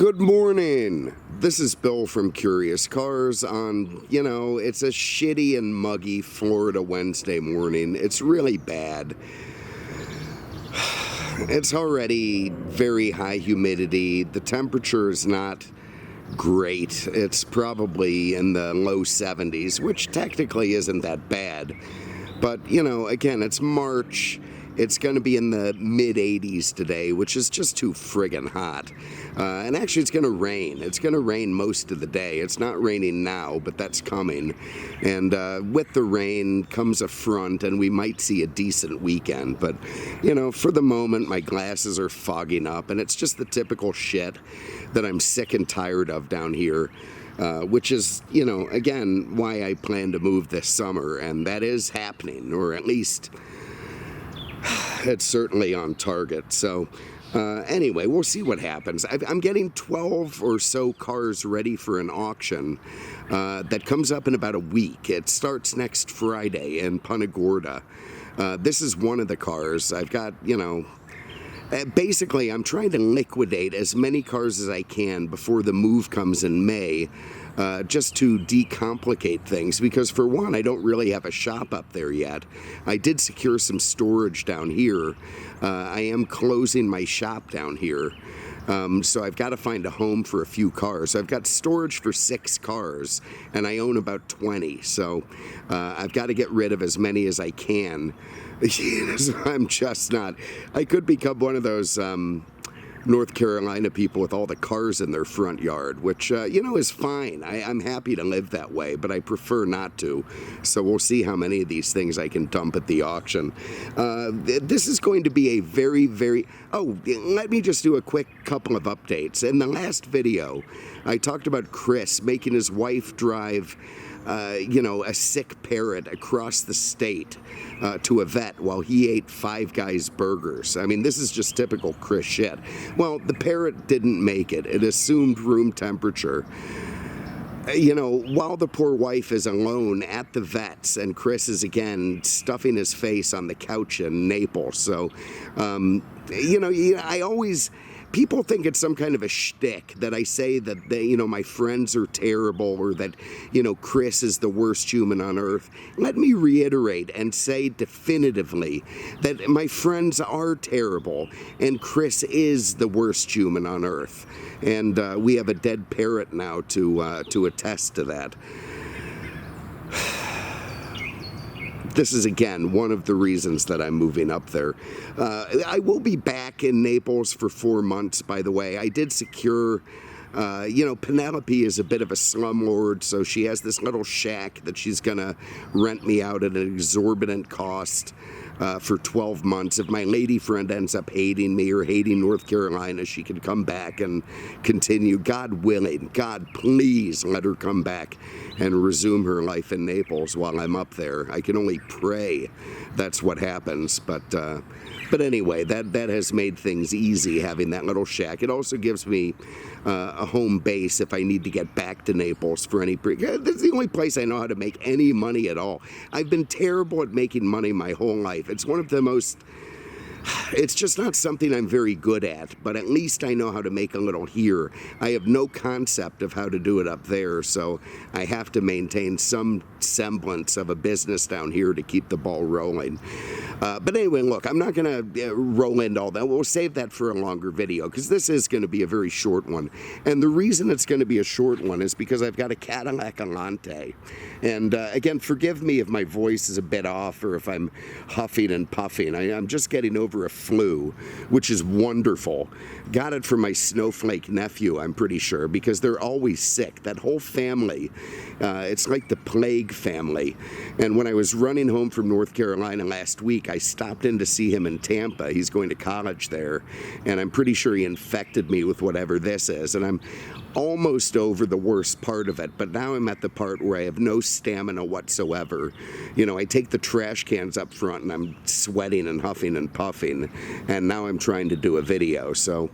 Good morning. This is Bill from Curious Cars on, it's a shitty and muggy Florida Wednesday morning. It's really bad. It's already very high humidity. The temperature is not great. It's probably in the low 70s, which technically isn't that bad. But, again, it's March. It's going to be in the mid-80s today, which is just too friggin' hot. And actually, it's going to rain. It's going to rain most of the day. It's not raining now, but that's coming. And with the rain comes a front, and we might see a decent weekend. But, for the moment, my glasses are fogging up, and it's just the typical shit that I'm sick and tired of down here. Which is, again, why I plan to move this summer. And that is happening, or at least it's certainly on target. So anyway, we'll see what happens. I'm getting 12 or so cars ready for an auction that comes up in about a week. It starts next Friday in Punta Gorda. This is one of the cars. I've got, basically I'm trying to liquidate as many cars as I can before the move comes in May. Just to decomplicate things, because for one, I don't really have a shop up there yet. I did secure some storage down here. I am closing my shop down here. So I've got to find a home for a few cars. I've got storage for 6 cars, and I own about 20. So I've got to get rid of as many as I can. So I'm just not. I could become one of those North Carolina people with all the cars in their front yard, which, is fine. I'm happy to live that way, but I prefer not to. So we'll see how many of these things I can dump at the auction. This is going to be a very... Oh, let me just do a quick couple of updates. In the last video, I talked about Chris making his wife drive a sick parrot across the state to a vet while he ate Five Guys burgers. I mean, this is just typical Chris shit. Well, the parrot didn't make it. It assumed room temperature. While the poor wife is alone at the vet's, and Chris is again stuffing his face on the couch in Naples. So, I always... People think it's some kind of a shtick that I say that my friends are terrible, or that, Chris is the worst human on earth. Let me reiterate and say definitively that my friends are terrible, and Chris is the worst human on earth. And we have a dead parrot now to attest to that. This is, again, one of the reasons that I'm moving up there. I will be back in Naples for 4 months, by the way. I did secure, Penelope is a bit of a slumlord, so she has this little shack that she's going to rent me out at an exorbitant cost for 12 months. If my lady friend ends up hating me or hating North Carolina, she can come back and continue. God willing, God, please let her come back and resume her life in Naples while I'm up there. I can only pray that's what happens. But anyway, that has made things easy, having that little shack. It also gives me a home base if I need to get back to Naples for any... That's the only place I know how to make any money at all. I've been terrible at making money my whole life. It's one of the most... It's just not something I'm very good at, but at least I know how to make a little here. I have no concept of how to do it up there, so I have to maintain some semblance of a business down here to keep the ball rolling. But anyway, look, I'm not going to roll into all that. We'll save that for a longer video, because this is going to be a very short one. And the reason it's going to be a short one is because I've got a Cadillac Allante. And again, forgive me if my voice is a bit off or if I'm huffing and puffing. I'm just getting over a flu, which is wonderful. Got it from my snowflake nephew, I'm pretty sure, because they're always sick. That whole family, it's like the plague family. And when I was running home from North Carolina last week, I stopped in to see him in Tampa. He's going to college there, and I'm pretty sure he infected me with whatever this is. And I'm almost over the worst part of it, but now I'm at the part where I have no stamina whatsoever. I take the trash cans up front and I'm sweating and huffing and puffing, and now I'm trying to do a video. So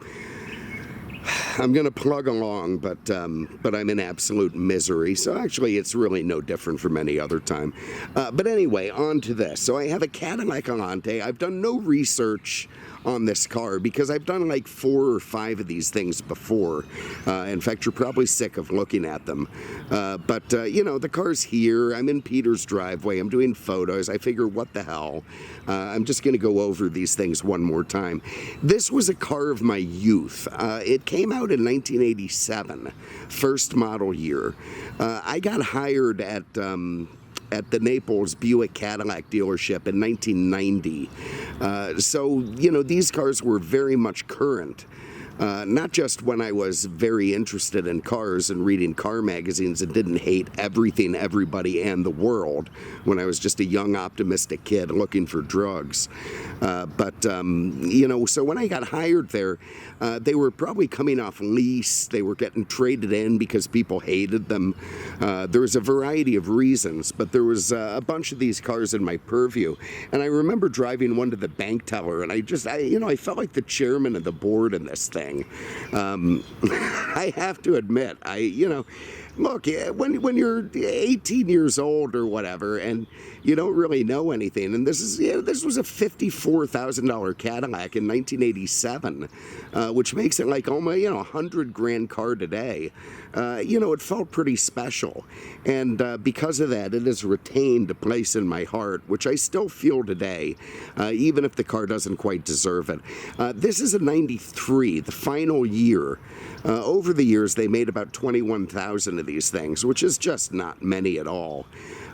I'm going to plug along, but I'm in absolute misery. So actually, it's really no different from any other time. But anyway, on to this. So I have a Cadillac Allante. I've done no research on this car because I've done like 4 or 5 of these things before. In fact, you're probably sick of looking at them. But the car's here. I'm in Peter's driveway. I'm doing photos. I figure, what the hell? I'm just going to go over these things one more time. This was a car of my youth. It came out in 1987, first model year. I got hired at the Naples Buick Cadillac dealership in 1990. So, these cars were very much current. Not just when I was very interested in cars and reading car magazines and didn't hate everything, everybody, and the world when I was just a young, optimistic kid looking for drugs. So when I got hired there, they were probably coming off lease. They were getting traded in because people hated them. There was a variety of reasons, but there was a bunch of these cars in my purview. And I remember driving one to the bank teller, and I felt like the chairman of the board in this thing. I have to admit, look, when you're 18 years old or whatever, and you don't really know anything, and this was a $54,000 Cadillac in 1987, which makes it like almost $100,000 car today. It felt pretty special, and because of that, it has retained a place in my heart, which I still feel today, even if the car doesn't quite deserve it. This is a '93, the final year. Over the years, they made about 21,000 of these things, which is just not many at all.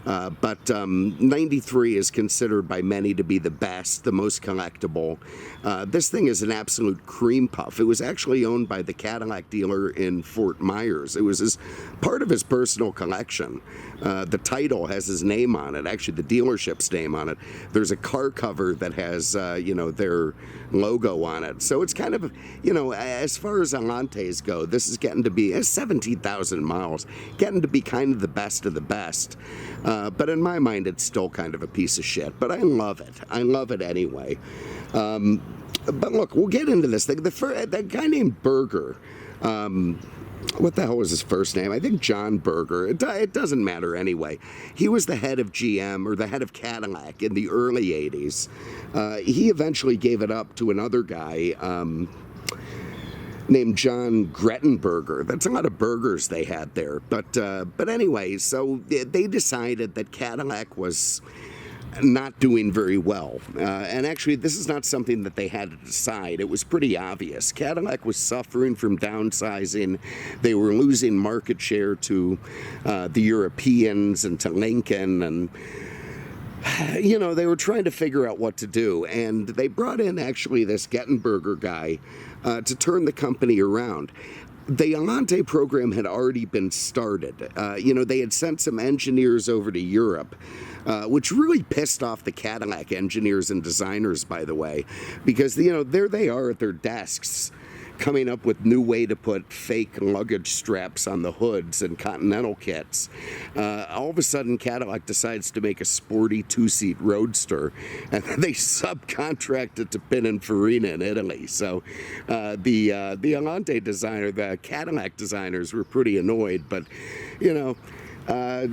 But 93 is considered by many to be the best, the most collectible. This thing is an absolute cream puff. It was actually owned by the Cadillac dealer in Fort Myers. It was part of his personal collection. The title has his name on it, actually the dealership's name on it. There's a car cover that has, their logo on it. So it's kind of, as far as Allantes go, this is getting to be 17,000 miles, getting to be kind of the best of the best. But in my mind, it's still kind of a piece of shit. But I love it. I love it anyway. But look, we'll get into this thing. That guy named Berger, what the hell was his first name? I think John Berger. It doesn't matter anyway. He was the head of GM, or the head of Cadillac, in the early 80s. He eventually gave it up to another guy named John Grettenberger. That's a lot of burgers they had there. But anyway, so they decided that Cadillac was not doing very well. And actually, this is not something that they had to decide. It was pretty obvious. Cadillac was suffering from downsizing. They were losing market share to the Europeans and to Lincoln, and they were trying to figure out what to do. And they brought in actually this Gettenberger guy to turn the company around. The Allante program had already been started. They had sent some engineers over to Europe, which really pissed off the Cadillac engineers and designers, by the way, because, there they are at their desks coming up with new way to put fake luggage straps on the hoods and Continental kits. All of a sudden, Cadillac decides to make a sporty 2-seat roadster, and they subcontract it to Pininfarina in Italy. So the Allante designer, the Cadillac designers, were pretty annoyed, but I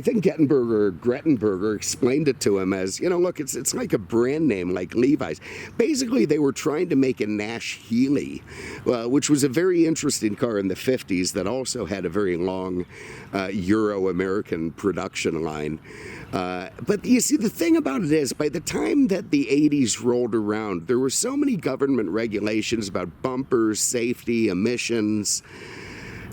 think Grettenberger explained it to him as, look, it's like a brand name like Levi's. Basically, they were trying to make a Nash Healey, which was a very interesting car in the 50s that also had a very long Euro-American production line. But you see, the thing about it is, by the time that the 80s rolled around, there were so many government regulations about bumpers, safety, emissions,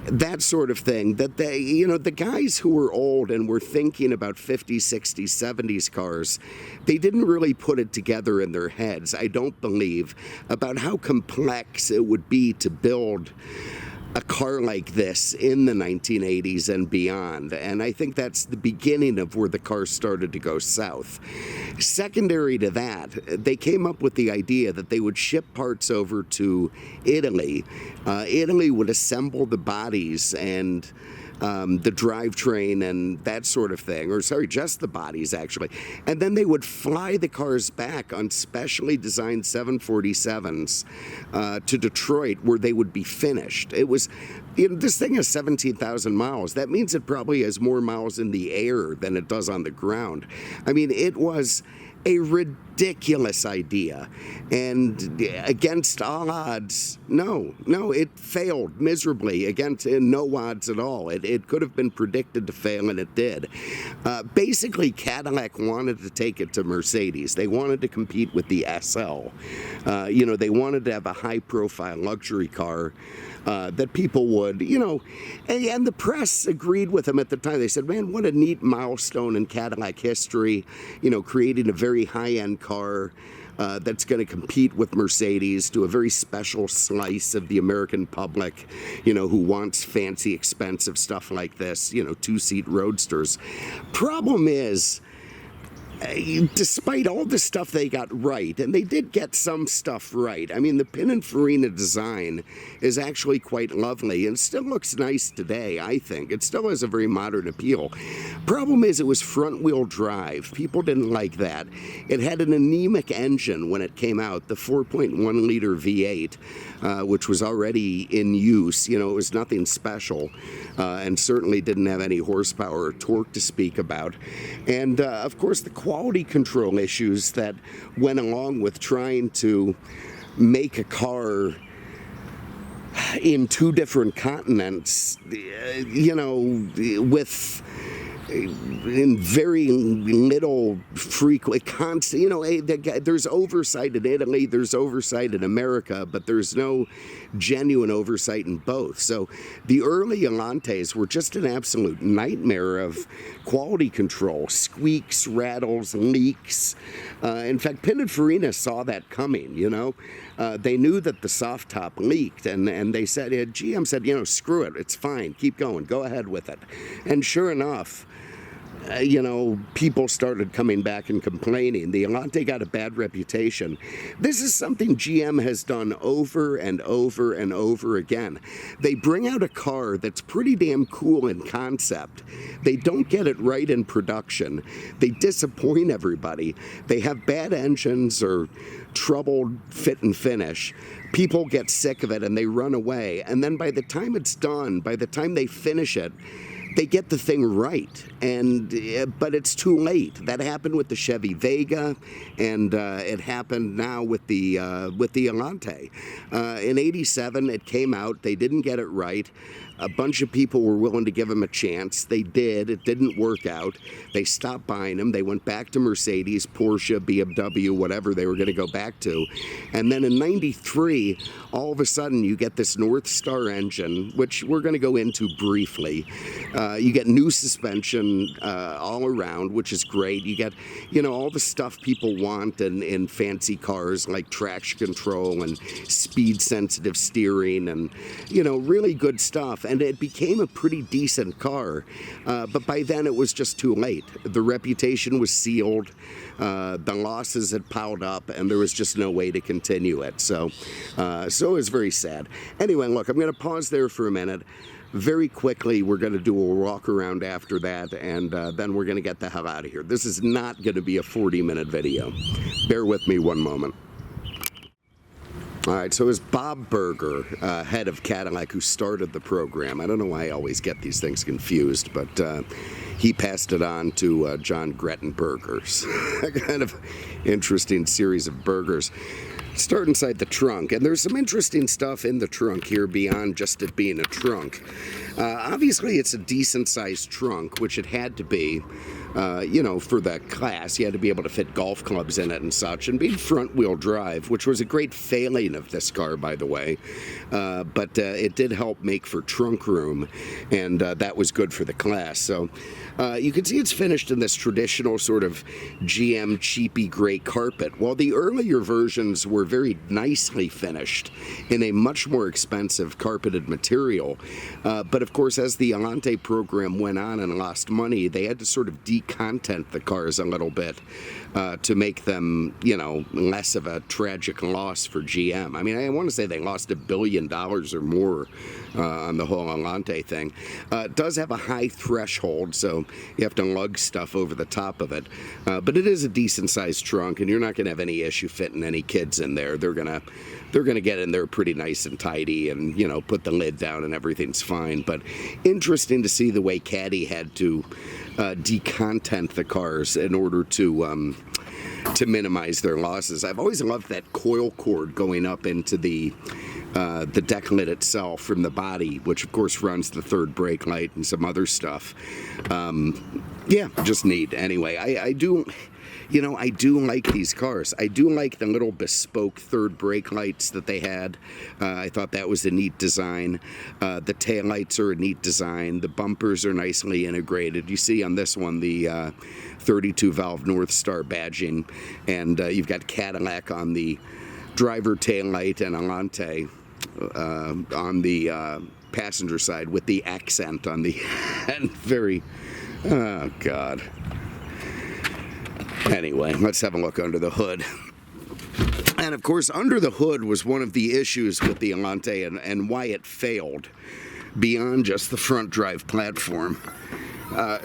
that sort of thing, that the guys who were old and were thinking about 50s, 60s, 70s cars, they didn't really put it together in their heads, I don't believe, about how complex it would be to build a car like this in the 1980s and beyond. And I think that's the beginning of where the car started to go south. Secondary to that, they came up with the idea that they would ship parts over to Italy. Italy would assemble the bodies and the drivetrain and that sort of thing, or sorry, just the bodies actually. And then they would fly the cars back on specially designed 747s to Detroit, where they would be finished. It was, this thing has 17,000 miles. That means it probably has more miles in the air than it does on the ground. I mean, it was a ridiculous idea, and against all odds, no, it failed miserably against no odds at all. It could have been predicted to fail, and it did. Basically, Cadillac wanted to take it to Mercedes. They wanted to compete with the SL. They wanted to have a high-profile luxury car that people would, and the press agreed with them at the time. They said, man, what a neat milestone in Cadillac history, creating a very high-end car that's going to compete with Mercedes to a very special slice of the American public, who wants fancy, expensive stuff like this, two-seat roadsters. Problem is, despite all the stuff they got right, and they did get some stuff right. I mean, the Pininfarina design is actually quite lovely and still looks nice today, I think. It still has a very modern appeal. Problem is, it was front-wheel drive. People didn't like that. It had an anemic engine when it came out, the 4.1-liter V8, which was already in use. It was nothing special, and certainly didn't have any horsepower or torque to speak about. And, of course, the quality control issues that went along with trying to make a car in two different continents, with in very little frequent constant, there's oversight in Italy, there's oversight in America, but there's no genuine oversight in both. So the early Allantes were just an absolute nightmare of quality control, squeaks, rattles, leaks. In fact, Pininfarina saw that coming, They knew that the soft top leaked, and they said, GM said, screw it, it's fine, keep going, go ahead with it. And sure enough, people started coming back and complaining. The Allante got a bad reputation. This is something GM has done over and over and over again. They bring out a car that's pretty damn cool in concept. They don't get it right in production. They disappoint everybody. They have bad engines or troubled fit and finish. People get sick of it and they run away. And then by the time it's done, by the time they finish it, they get the thing right, but it's too late. That happened with the Chevy Vega, and it happened now with the Allante. In '87, it came out. They didn't get it right. A bunch of people were willing to give them a chance. They did. It didn't work out. They stopped buying them. They went back to Mercedes, Porsche, BMW, whatever they were going to go back to. And then in '93, all of a sudden, you get this North Star engine, which we're going to go into briefly. You get new suspension all around, which is great. You get, all the stuff people want in fancy cars like traction control and speed-sensitive steering and, really good stuff. And it became a pretty decent car. But by then, it was just too late. The reputation was sealed. The losses had piled up, and there was just no way to continue it. So it was very sad. Anyway, look, I'm going to pause there for a minute. Very quickly, we're going to do a walk around after that, and then we're going to get the hell out of here. This is not going to be a 40-minute video. Bear with me one moment. All right, so it's Bob Berger, head of Cadillac, who started the program. I don't know why I always get these things confused, but he passed it on to John Grettenbergers. A kind of interesting series of burgers. Start inside the trunk, and there's some interesting stuff in the trunk here beyond just it being a trunk. Obviously, it's a decent-sized trunk, which it had to be. For the class, you had to be able to fit golf clubs in it and such, and being front-wheel drive, which was a great failing of this car, by the way, but it did help make for trunk room, and that was good for the class. So you can see it's finished in this traditional sort of GM cheapy gray carpet, while the earlier versions were very nicely finished in a much more expensive carpeted material. But of course, as the Allante program went on and lost money, they had to sort of decontent the cars a little bit to make them, less of a tragic loss for GM. I mean, I want to say they lost $1 billion or more on the whole Allante thing. It does have a high threshold, so you have to lug stuff over the top of it. But it is a decent-sized trunk, and you're not going to have any issue fitting any kids in there. They're gonna get in there pretty nice and tidy, and put the lid down, and everything's fine. But interesting to see the way Caddy had to decontent the cars in order to to minimize their losses. I've always loved that coil cord going up into the deck lid itself from the body, which of course runs the third brake light and some other stuff. Yeah, just neat. Anyway, I do like these cars. I do like the little bespoke third brake lights that they had. I thought that was a neat design. The taillights are a neat design. The bumpers are nicely integrated. You see on this one the 32 valve North Star badging, and you've got Cadillac on the driver taillight and Allante on the passenger side with the accent on the end. Very, oh God. Anyway, let's have a look under the hood. And of course, under the hood was one of the issues with the Allante and why it failed beyond just the front drive platform.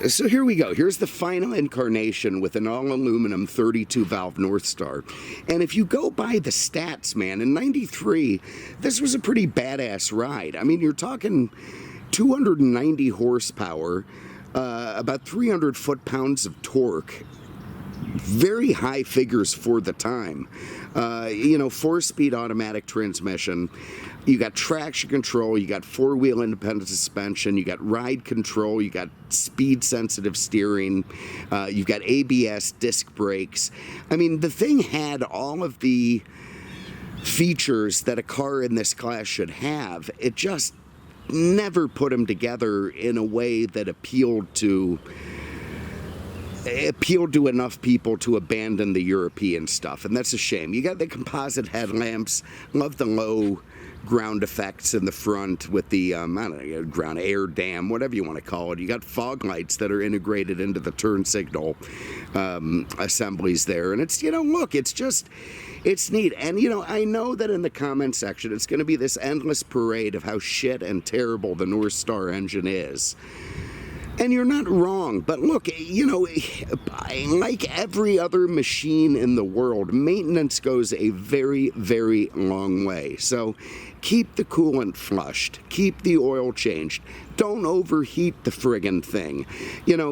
So here we go. Here's the final incarnation with an all-aluminum 32-valve North Star. And if you go by the stats, man, in '93, this was a pretty badass ride. I mean, you're talking 290 horsepower, about 300 foot-pounds of torque, very high figures for the time. 4-speed automatic transmission. You got traction control, you got 4-wheel independent suspension, you got ride control, you got speed-sensitive steering, you've got ABS disc brakes. I mean, the thing had all of the features that a car in this class should have. It just never put them together in a way that appealed to enough people to abandon the European stuff, and that's a shame. You got the composite headlamps, love the low ground effects in the front with the ground air dam, whatever you want to call it. You got fog lights that are integrated into the turn signal assemblies there, and it's it's neat. And I know that in the comment section it's going to be this endless parade of how shit and terrible the North Star engine is. And you're not wrong, but look, like every other machine in the world, maintenance goes a very, very long way. So keep the coolant flushed, keep the oil changed, don't overheat the friggin' thing.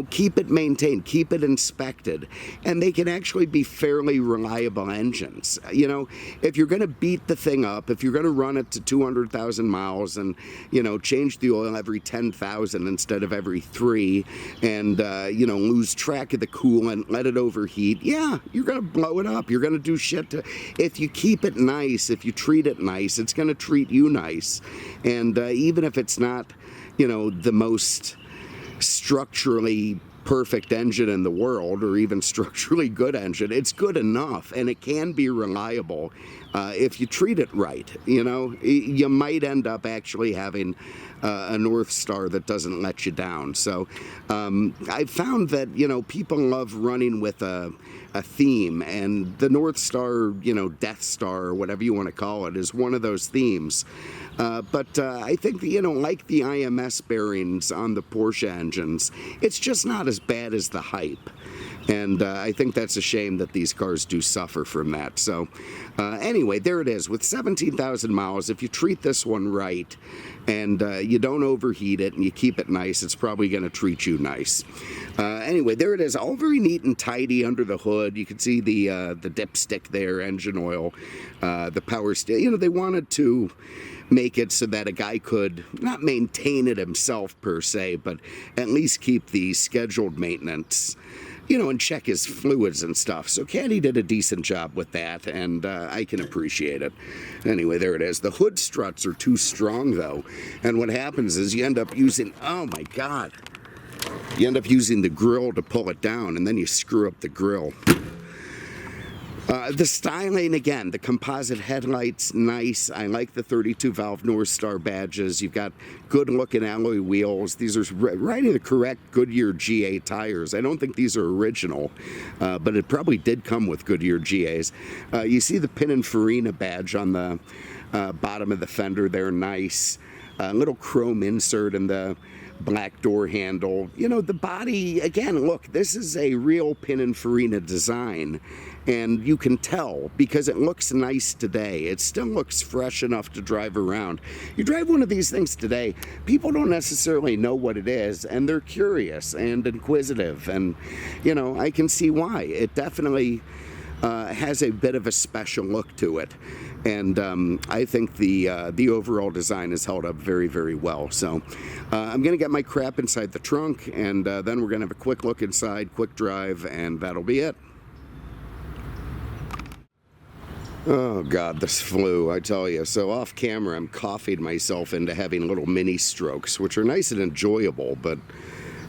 Keep it maintained, keep it inspected, and they can actually be fairly reliable engines. If you're going to beat the thing up, if you're going to run it to 200,000 miles and, change the oil every 10,000 instead of every 3, and, lose track of the coolant, let it overheat, yeah, you're going to blow it up. You're going to do shit. If you keep it nice, if you treat it nice, it's going to treat you nice. And even if it's not the most structurally perfect engine in the world, or even structurally good engine, it's good enough, and it can be reliable if you treat it right. You might end up actually having a North Star that doesn't let you down. So I found that people love running with a theme, and the North Star, Death Star, or whatever you want to call it, is one of those themes. But I think like the IMS bearings on the Porsche engines, it's just not as bad as the hype. And I think that's a shame that these cars do suffer from that. So anyway, there it is. With 17,000 miles, if you treat this one right and you don't overheat it and you keep it nice, it's probably going to treat you nice. Anyway, there it is. All very neat and tidy under the hood. You can see the dipstick there, engine oil, the power steering. They wanted to make it so that a guy could not maintain it himself per se, but at least keep the scheduled maintenance, and check his fluids and stuff. So Caddy did a decent job with that, and I can appreciate it. Anyway, there it is. The hood struts are too strong, though, and what happens is you end up using, oh my God, you end up using the grill to pull it down, and then you screw up the grill. The styling, again, the composite headlights, nice. I like the 32-valve North Star badges. You've got good-looking alloy wheels. These are right in the correct Goodyear GA tires. I don't think these are original, but it probably did come with Goodyear GAs. You see the Pininfarina badge on the bottom of the fender there, nice. Little chrome insert in the black door handle. The body, again, look, this is a real Pininfarina design, and you can tell because it looks nice today. It still looks fresh enough to drive around. You drive one of these things today, people don't necessarily know what it is, and they're curious and inquisitive, and I can see why. It definitely has a bit of a special look to it, and I think the overall design has held up very, very well. So I'm gonna get my crap inside the trunk, and then we're gonna have a quick look inside, quick drive, and that'll be it. Oh God, this flu, I tell you. So off camera, I'm coughing myself into having little mini strokes, which are nice and enjoyable, but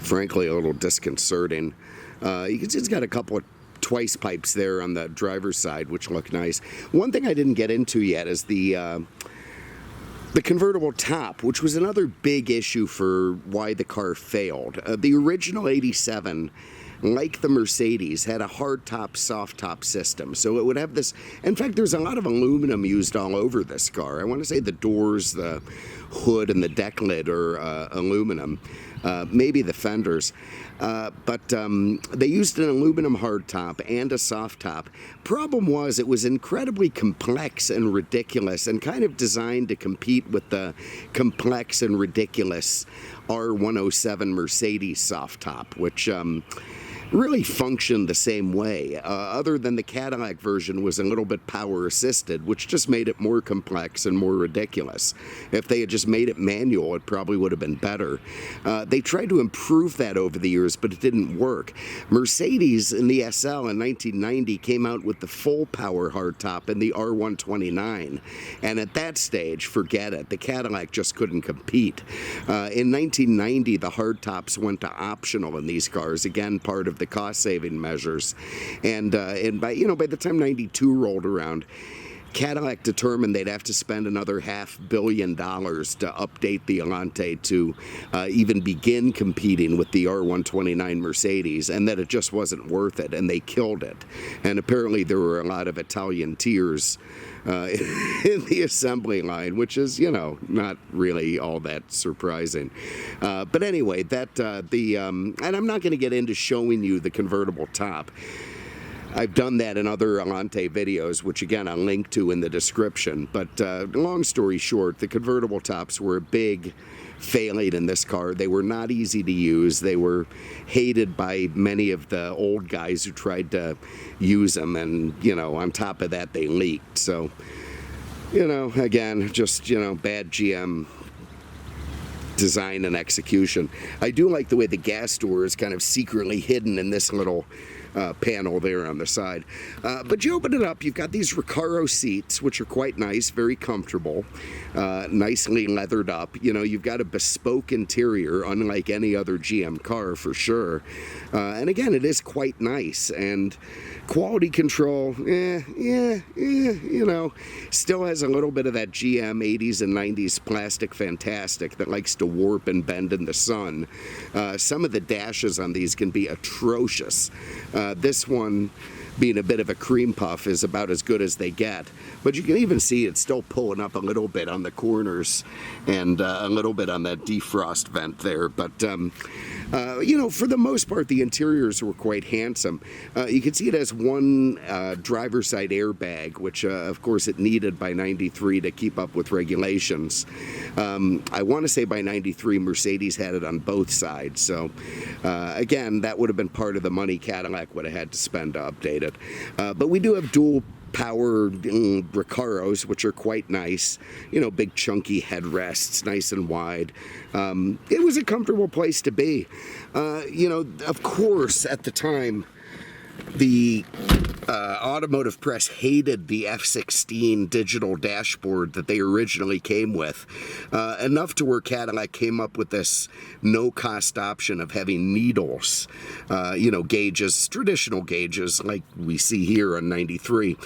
frankly a little disconcerting. You can see it's got a couple of twice pipes there on the driver's side, which look nice. One thing I didn't get into yet is the convertible top, which was another big issue for why the car failed. The original 87, like the Mercedes, had a hard top, soft top system. So it would have this, in fact, there's a lot of aluminum used all over this car. I want to say the doors, the hood, and the deck lid are aluminum. Maybe the fenders. But they used an aluminum hardtop and a soft top. Problem was, it was incredibly complex and ridiculous, and kind of designed to compete with the complex and ridiculous R107 Mercedes soft top, which really functioned the same way, other than the Cadillac version was a little bit power assisted, which just made it more complex and more ridiculous. If they had just made it manual, it probably would have been better. They tried to improve that over the years, but it didn't work. Mercedes in the SL in 1990 came out with the full power hardtop in the R129, and at that stage, forget it, the Cadillac just couldn't compete. In 1990, the hardtops went to optional in these cars, again part of the cost-saving measures, and by the time 92 rolled around, Cadillac determined they'd have to spend another $500 million to update the Allante to even begin competing with the R129 Mercedes, and that it just wasn't worth it, and they killed it. And apparently there were a lot of Italian tears in the assembly line, which is, not really all that surprising. But anyway, and I'm not going to get into showing you the convertible top. I've done that in other Allante videos, which again I'll link to in the description. But long story short, the convertible tops were a big failing in this car. They were not easy to use. They were hated by many of the old guys who tried to use them, and on top of that they leaked. So again, just bad GM design and execution. I do like the way the gas door is kind of secretly hidden in this little panel there on the side. But you open it up, you've got these Recaro seats, which are quite nice, very comfortable, nicely leathered up. You've got a bespoke interior, unlike any other GM car for sure. And again, it is quite nice. And quality control, still has a little bit of that GM 80s and 90s plastic fantastic that likes to warp and bend in the sun. Some of the dashes on these can be atrocious. This one, being a bit of a cream puff, is about as good as they get. But you can even see it's still pulling up a little bit on the corners and a little bit on that defrost vent there. But, for the most part, the interiors were quite handsome. You can see it has one driver's side airbag, which, of course, it needed by 93 to keep up with regulations. I want to say by 93, Mercedes had it on both sides. So, again, that would have been part of the money Cadillac would have had to spend to update it. But we do have dual power Recaros, which are quite nice. Big chunky headrests, nice and wide. It was a comfortable place to be. Of course, at the time, the automotive press hated the F16 digital dashboard that they originally came with, enough to where Cadillac came up with this no-cost option of having needles, gauges, traditional gauges like we see here on 93.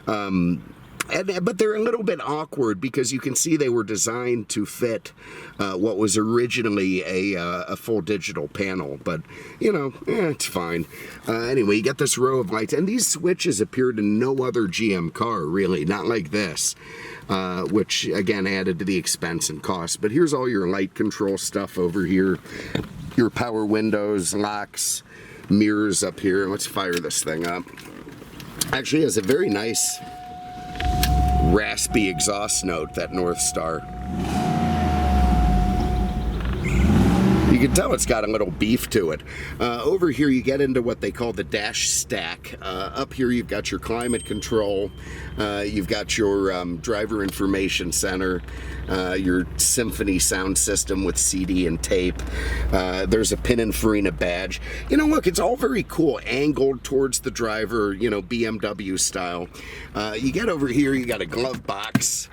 But they're a little bit awkward because you can see they were designed to fit what was originally a full digital panel. But, it's fine. Anyway, you get this row of lights. And these switches appeared in no other GM car, really. Not like this, which, again, added to the expense and cost. But here's all your light control stuff over here. Your power windows, locks, mirrors up here. Let's fire this thing up. Actually, it has a very nice raspy exhaust note, that North Star. You can tell it's got a little beef to it. Over here you get into what they call the dash stack. Up here you've got your climate control, you've got your driver information center, your Symphony sound system with CD and tape. There's a Pininfarina badge. You know, look, it's all very cool, angled towards the driver, you know, BMW style. You get over here, you got a glove box.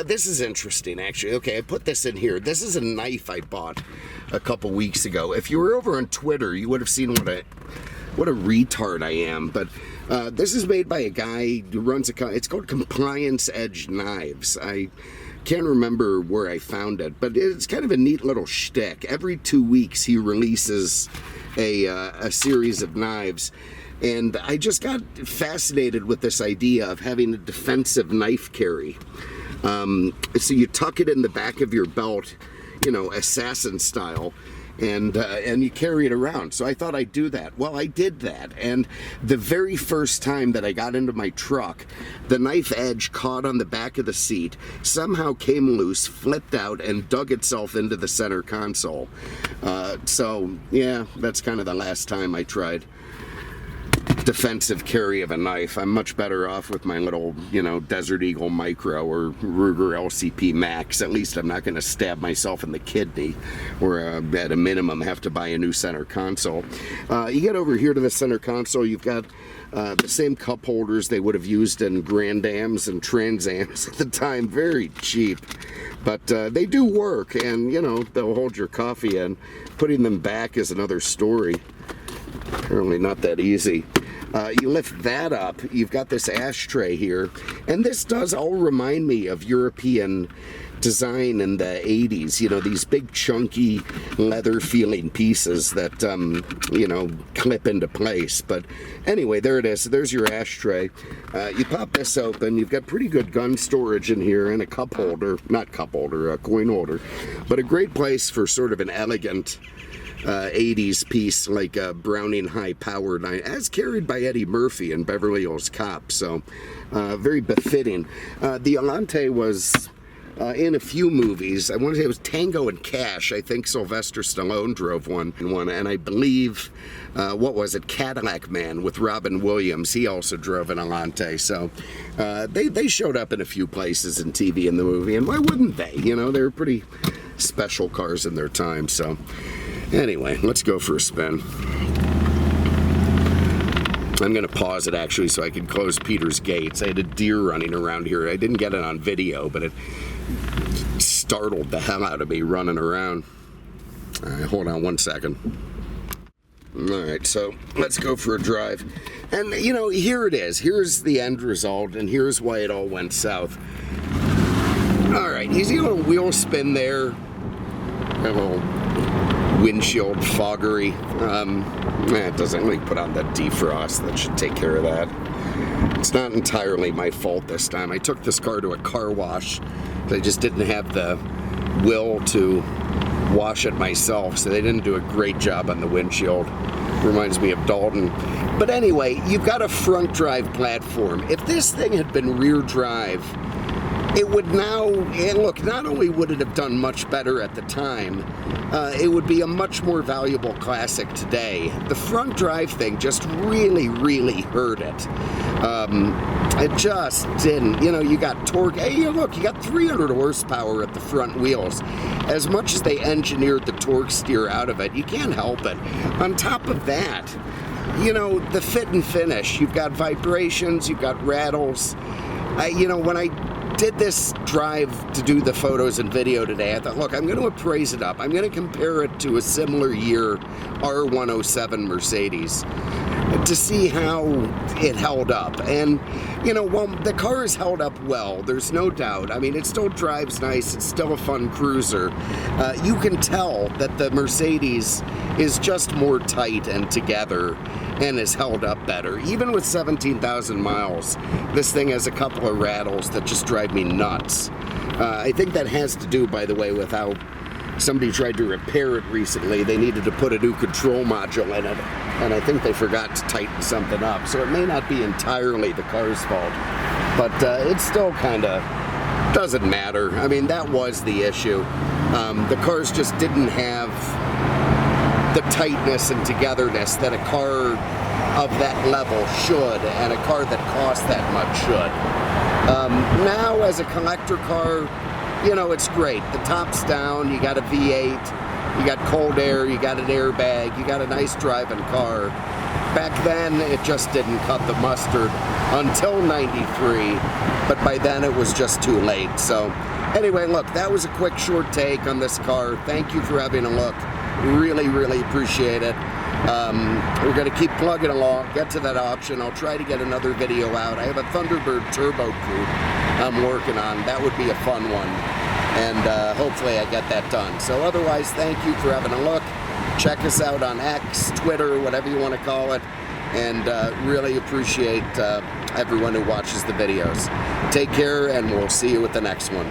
This is interesting, actually. Okay, I put this in here. This is a knife I bought a couple weeks ago. If you were over on Twitter, you would have seen what a retard I am. But this is made by a guy who runs it's called Compliance Edge Knives. I can't remember where I found it, but it's kind of a neat little shtick. Every 2 weeks he releases a series of knives. And I just got fascinated with this idea of having a defensive knife carry. So you tuck it in the back of your belt, you know, assassin style, and you carry it around. So I thought I'd do that. Well, I did that, and the very first time that I got into my truck, the knife edge caught on the back of the seat, somehow came loose, flipped out, and dug itself into the center console. So yeah, that's kind of the last time I tried defensive carry of a knife. I'm much better off with my little, you know, Desert Eagle Micro or Ruger LCP Max. At least I'm not going to stab myself in the kidney, or at a minimum have to buy a new center console. You get over here to the center console, you've got the same cup holders they would have used in Grand Ams and Trans Ams at the time. Very cheap, but they do work, and you know, they'll hold your coffee in. Putting them back is another story. Apparently not that easy. You lift that up, you've got this ashtray here, and this does all remind me of European design in the 80s, you know, these big chunky leather feeling pieces that you know, clip into place. But anyway, there it is. There's your ashtray. You pop this open, you've got pretty good gun storage in here, and a cup holder, not cup holder, a coin holder, but a great place for sort of an elegant 80s piece like a Browning high power knife, as carried by Eddie Murphy in Beverly Hills Cop. So very befitting. The Allante was in a few movies. I want to say it was Tango and Cash. I think Sylvester Stallone drove one, and I believe what was it, Cadillac Man with Robin Williams. He also drove an Allante. So they showed up in a few places in TV in the movie, and why wouldn't they? You know, they were pretty special cars in their time. So anyway, let's go for a spin. I'm going to pause it actually so I can close Peter's gates. I had a deer running around here. I didn't get it on video, but it startled the hell out of me running around. All right, hold on one second. All right, so let's go for a drive. And, you know, here it is. Here's the end result, and here's why it all went south. All right, you see a little wheel spin there? A little windshield foggery. It doesn't really put on the defrost. That should take care of that. It's not entirely my fault this time. I took this car to a car wash. They just didn't have the will to wash it myself, so they didn't do a great job on the windshield. Reminds me of Dalton. But anyway, you've got a front drive platform. If this thing had been rear drive, it would now, and look, not only would it have done much better at the time, it would be a much more valuable classic today. The front drive thing just really, really hurt it. It just didn't. You know, you got torque. Hey, look, you got 300 horsepower at the front wheels. As much as they engineered the torque steer out of it, you can't help it. On top of that, you know, the fit and finish. You've got vibrations, you've got rattles. You know, when I did this drive to do the photos and video today, I thought, look, I'm going to appraise it up. I'm going to compare it to a similar year R107 Mercedes to see how it held up. And, you know, well, the car has held up well, there's no doubt. I mean, it still drives nice, it's still a fun cruiser. You can tell that the Mercedes is just more tight and together and has held up better. Even with 17,000 miles, this thing has a couple of rattles that just drive me nuts. I think that has to do, by the way, with how somebody tried to repair it recently. They needed to put a new control module in it, and I think they forgot to tighten something up. So it may not be entirely the car's fault, but it still kind of doesn't matter. I mean, that was the issue. The cars just didn't have the tightness and togetherness that a car of that level should, and a car that costs that much should. Now, as a collector car, you know, it's great. The top's down, you got a V8, you got cold air, you got an airbag, you got a nice driving car. Back then, it just didn't cut the mustard until '93, but by then it was just too late. So anyway, look, that was a quick, short take on this car. Thank you for having a look. Really, really appreciate it. We're going to keep plugging along, get to that auction. I'll try to get another video out. I have a Thunderbird Turbo Coupe I'm working on. That would be a fun one, and hopefully I get that done. So otherwise, thank you for having a look. Check us out on X, Twitter, whatever you want to call it, and really appreciate everyone who watches the videos. Take care, and we'll see you with the next one.